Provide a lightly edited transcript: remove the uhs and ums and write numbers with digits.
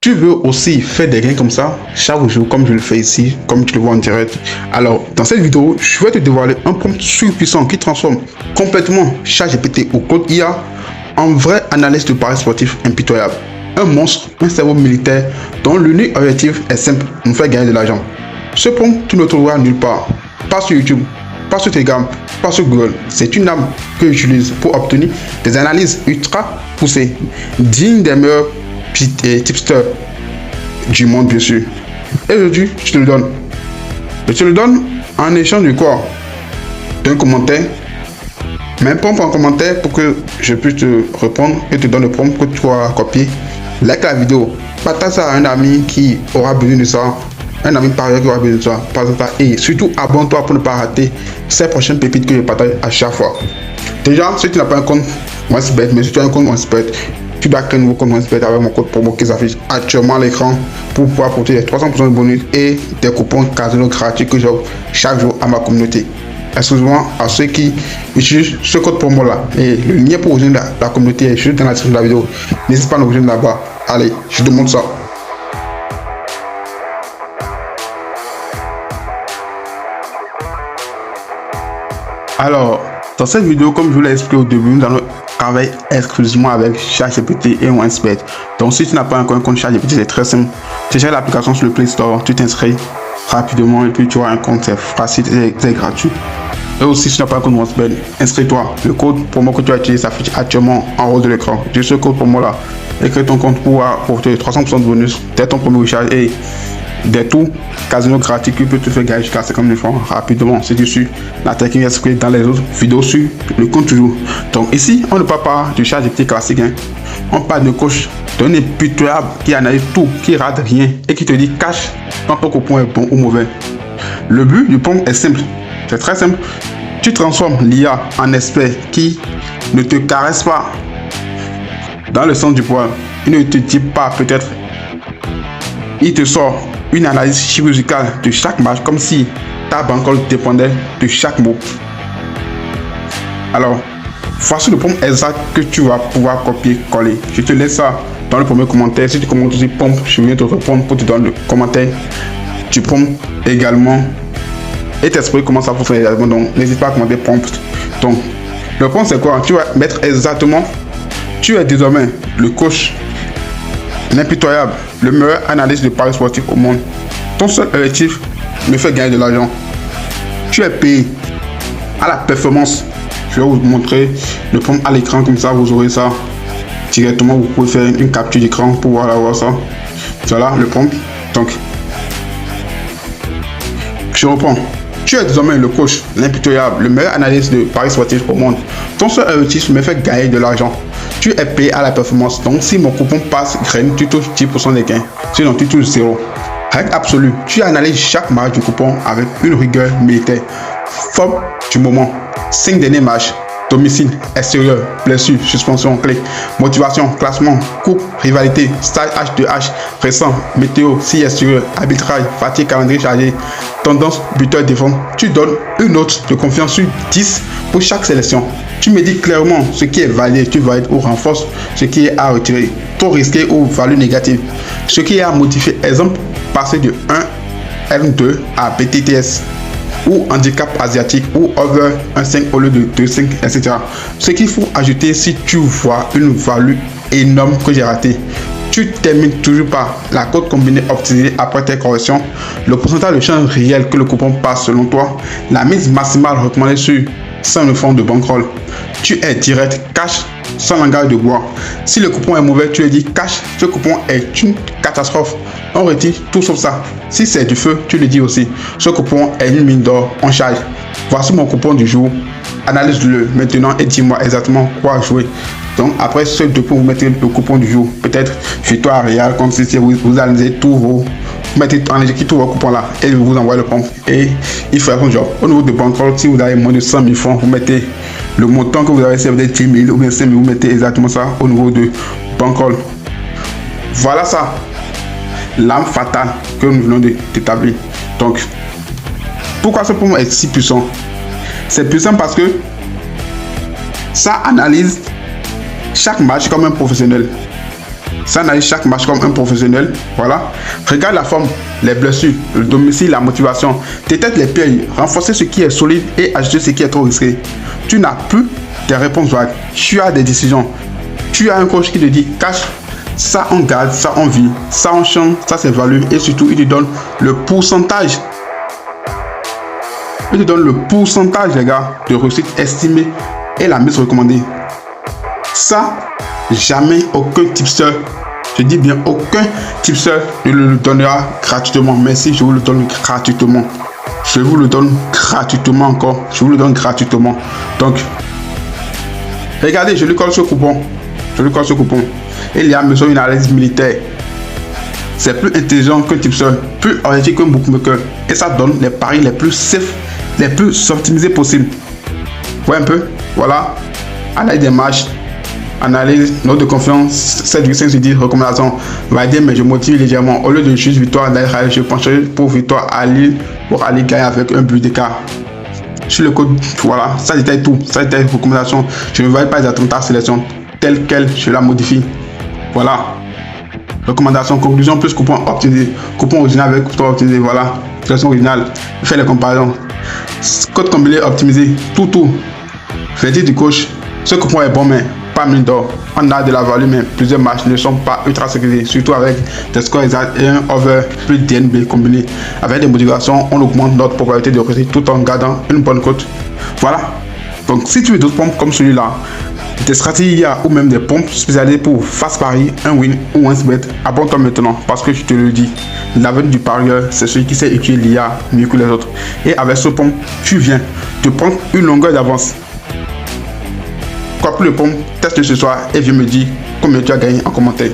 Tu veux aussi faire des gains comme ça chaque jour, comme je le fais ici, comme tu le vois en direct. Alors, dans cette vidéo, je vais te dévoiler un prompt surpuissant qui transforme complètement ChatGPT ou Claude IA en vraie analyse de paris sportif impitoyable. Un monstre, un cerveau militaire dont l'unique objectif est simple, nous faire gagner de l'argent. Ce prompt, tu ne le trouveras nulle part. Pas sur YouTube, pas sur Telegram, pas sur Google. C'est une arme que j'utilise pour obtenir des analyses ultra poussées, dignes des meilleurs tipsters du monde, bien sûr. Et aujourd'hui, je te le donne. Je te le donne en échange de quoi? D'un commentaire. Même prompt en commentaire pour que je puisse te répondre et te donne le prompt que tu vas copier. Like la vidéo. Partage ça à un ami qui aura besoin de ça. Un ami par ailleurs qui aura besoin de ça. Partage ça. Et surtout, abonne-toi pour ne pas rater ces prochaines pépites que je partage à chaque fois. Déjà, si tu n'as pas un compte OneSbet, mais si tu as un compte OneSbet, tu dois créer un nouveau compte OneSbet avec mon code promo qui s'affiche actuellement à l'écran pour pouvoir porter les 300% de bonus et des coupons casino gratuits que j'offre chaque jour à ma communauté. Excuse-moi à ceux qui utilisent ce code promo là. Et le lien pour rejoindre la communauté est juste dans la description de la vidéo. N'hésite pas à nous rejoindre là-bas. Allez, je te montre ça. Alors, dans cette vidéo, comme je vous l'ai expliqué au début, nous allons travailler exclusivement avec ChatGPT et OneSbet. Donc, si tu n'as pas encore un compte ChatGPT, c'est très simple. Télécharge l'application sur le Play Store, tu t'inscris rapidement et puis tu auras un compte, c'est facile, c'est gratuit. Et aussi, si tu n'as pas un compte OneSbet, inscris-toi. Le code promo que tu as utilisé s'affiche actuellement en haut de l'écran. Juste ce code promo là, et crée ton compte pour apporter 300% de bonus dès ton premier recharge et des tours casino gratuits qui peut te faire gagner jusqu'à 50 000 francs rapidement. C'est dessus la technique expliquée dans les autres vidéos sur le compte toujours. Donc ici, on ne parle pas du ChatGPT classique, hein. On parle de coach, d'un impitoyable qui analyse tout, qui rate rien et qui te dit cache quand ton coupon est bon ou mauvais. Le but du prompt est simple, c'est très simple. Tu transformes l'IA en expert qui ne te caresse pas dans le sens du poil. Il ne te dit pas peut-être. Il te sort une analyse chirurgicale de chaque match comme si ta bankroll dépendait de chaque mot. Alors, voici le prompt exact que tu vas pouvoir copier-coller. Je te laisse ça dans le premier commentaire. Si tu commentes aussi prompt, je viens te répondre pour te donner le commentaire du prompt également et t'expliquer comment ça fonctionne également. Donc, n'hésite pas à commenter prompt. Donc, le prompt c'est quoi? Tu vas mettre exactement, tu es désormais le coach, l'impitoyable, le meilleur analyste de paris sportif au monde. Ton seul objectif, me faire gagner de l'argent. Tu es payé à la performance. Je vais vous montrer le prompt à l'écran, comme ça vous aurez ça directement. Vous pouvez faire une capture d'écran pour voir ça. Voilà le prompt. Donc, je reprends. Tu es désormais le coach, l'impitoyable, le meilleur analyste de paris sportif au monde. Ton seul objectif, me faire gagner de l'argent. Tu es payé à la performance. Donc, si mon coupon passe graine, tu touches 10% des gains. Sinon, tu touches 0. Règle absolue, tu analyses chaque match du coupon avec une rigueur militaire. Forme du moment. 5 derniers matchs. Domicile, extérieur, blessure, suspension, clé, motivation, classement, coupe, rivalité, style H2H, récent, météo, si extérieur, arbitrage, fatigue, calendrier chargé, tendance, buteur, défense. Tu donnes une note de confiance sur 10 pour chaque sélection. Tu me dis clairement ce qui est validé, tu valides ou renforces ce qui est à retirer, trop risqué ou value négative, ce qui est à modifier. Exemple, passer de 1 M2 à BTTS ou handicap asiatique ou over 1,5 au lieu de 2,5, etc. Ce qu'il faut ajouter si tu vois une value énorme que j'ai raté. Tu termines toujours par la cote combinée optimisée après tes corrections, le pourcentage de chance réel que le coupon passe selon toi, la mise maximale recommandée sur 100 000 francs de bankroll. Tu es direct, cash, sans langage de bois. Si le coupon est mauvais, tu lui dis cash, ce coupon est une catastrophe. On retire tout sauf ça. Si c'est du feu, tu le dis aussi. Ce coupon est une mine d'or, on charge. Voici mon coupon du jour. Analyse-le maintenant et dis-moi exactement quoi jouer. Donc après ce deux points, vous mettez le coupon du jour. Peut-être victoire réelle, comme si vous analysez tous vos. Vous mettez en équipe tous vos coupons là et vous envoyez le prompt et il fait son job. Au niveau de bankroll, si vous avez moins de 100 000 francs, vous mettez le montant que vous avez, c'est peut-être 10 000 ou bien 5 000, vous mettez exactement ça au niveau de bankroll. Voilà ça. L'arme fatale que nous venons d'établir. Donc, pourquoi ce prompt est si puissant? C'est puissant parce que ça analyse chaque match comme un professionnel. Ça analyse chaque match comme un professionnel. Voilà. Regarde la forme, les blessures, le domicile, la motivation. Détecte les pièges, renforcer ce qui est solide et ajuster ce qui est trop risqué. Tu n'as plus des réponses vagues. Tu as des décisions. Tu as un coach qui te dit cache, ça on garde, ça on vit, ça on change, ça s'évalue et surtout il te donne le pourcentage. Il te donne le pourcentage, les gars, de réussite estimée et la mise recommandée. Ça, jamais aucun tipster, je dis bien aucun tipster ne le donnera gratuitement. Merci, je vous le donne gratuitement. Je vous le donne gratuitement encore. Je vous le donne gratuitement. Donc, regardez, je lui colle ce coupon. Je lui colle ce coupon. Il y a besoin d'une analyse militaire. C'est plus intelligent qu'un tipster, plus orienté qu'un bookmaker. Et ça donne les paris les plus safe, les plus optimisés possibles. Vous voyez un peu? Voilà. Analyse des matchs. Analyse, note de confiance, 7,5 sur 10, recommandation. Va dire, mais je motive légèrement. Au lieu de juste victoire d'Al, je pencherai pour victoire à Lille pour aller gagner avec un but d'écart. Sur le code, voilà, ça détaille tout. Ça détaille recommandation. Je ne valide pas les attentats sélection telle quelle, je la modifie. Voilà. Recommandation, conclusion plus coupon optimisé. Coupon original avec coupon optimisé. Voilà. Sélection originale. Fais les comparaisons. Code combiné optimisé. Tout. Verdict du coach. Ce coupon est bon, mais pas mine d'or. On a de la valeur, mais plusieurs matchs ne sont pas ultra sécurisés, surtout avec des scores exacts et un over plus DNB combiné. Avec des motivations, on augmente notre probabilité de réussite tout en gardant une bonne cote. Voilà. Donc, si tu veux d'autres pompes comme celui-là, des stratégies IA ou même des pompes spécialisées pour fast pari, un win ou un bet, abonne-toi maintenant parce que je te le dis, l'avenir du parieur, c'est celui qui sait utiliser l'IA mieux que les autres. Et avec ce pompe, tu viens te prendre une longueur d'avance. Quoi plus le pompe, teste ce soir et viens me dire combien tu as gagné en commentaire.